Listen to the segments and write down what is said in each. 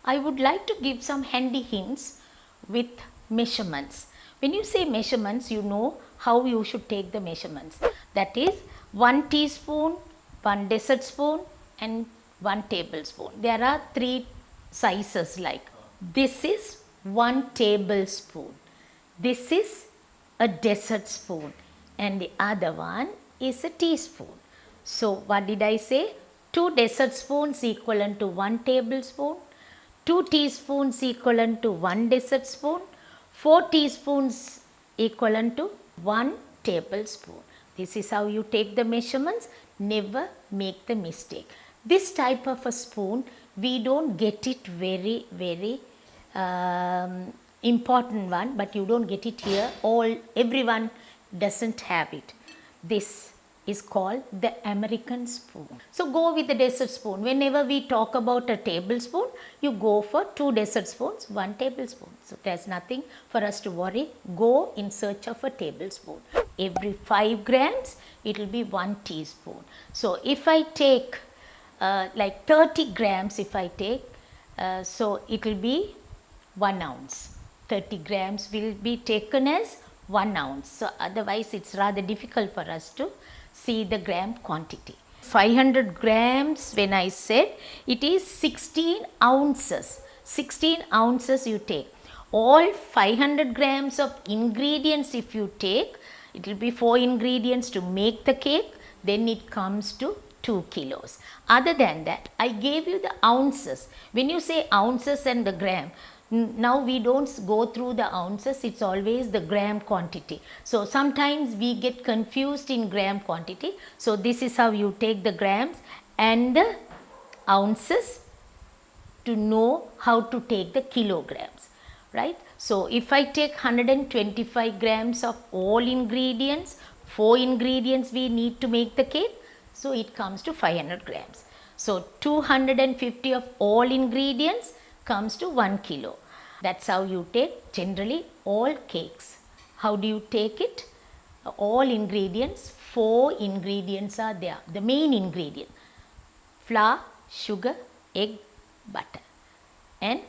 I would like to give some handy hints with measurements. When you say measurements, you know how you should take the measurements. That is 1 teaspoon, 1 dessert spoon and 1 tablespoon. There are 3 sizes like this is 1 tablespoon. This is a dessert spoon and the other one is a teaspoon. So what did I say? 2 dessert spoons equivalent to 1 tablespoon, 2 teaspoons equivalent to 1 dessert spoon, 4 teaspoons equivalent to 1 tablespoon. This is how you take the measurements. Never make the mistake. This type of a spoon, we don't get it very important one, but you don't get it here. Everyone doesn't have it. This is called the American spoon. So go with the dessert spoon. Whenever we talk about a tablespoon, you go for 2 dessert spoons, 1 tablespoon. So there's nothing for us to worry. Go in search of a tablespoon. Every 5 grams, it will be 1 teaspoon. So if I take like 30 grams, if I take, so it will be 1 ounce. 30 grams will be taken as 1 ounce. So otherwise it's rather difficult for us to see the gram quantity. 500 grams, when I said, it is 16 ounces. 16 ounces you take. All 500 grams of ingredients if you take, it will be 4 ingredients to make the cake, then it comes to 2 kilos. Other than that, I gave you the ounces. When you say ounces and the gram, now we don't go through the ounces, it's always the gram quantity. So sometimes we get confused in gram quantity. So this is how you take the grams and the ounces to know how to take the kilograms, right? So if I take 125 grams of all ingredients, 4 ingredients we need to make the cake, so it comes to 500 grams. So 250 of all ingredients comes to 1 kilo. That's how you take generally all cakes. How do you take it? All ingredients, 4 ingredients are there. The main ingredient, flour, sugar, egg, butter. And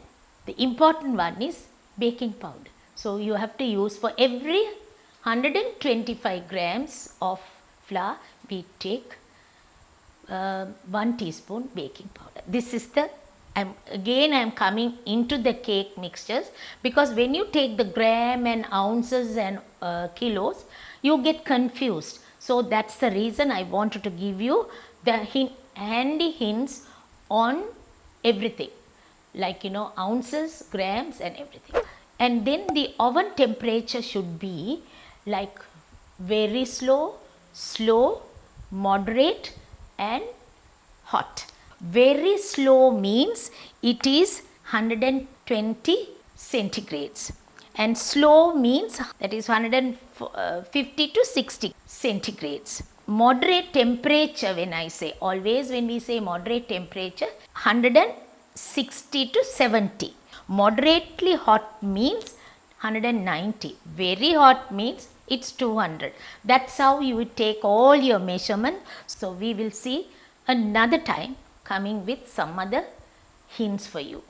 the important one is baking powder. So you have to use, for every 125 grams of flour, we take 1 teaspoon baking powder. This is the, I am coming into the cake mixtures, because when you take the gram and ounces and kilos, you get confused. So that's the reason I wanted to give you the handy hints on everything, like ounces, grams and everything. And then the oven temperature should be like very slow, moderate and hot. Very slow means it is 120 centigrades and slow means that is 150 to 60 centigrades. Moderate temperature, when I say, always when we say moderate temperature, 160 to 70. Moderately hot means 190. Very hot means it's 200. That's how you would take all your measurement. So we will see another time coming with some other hints for you.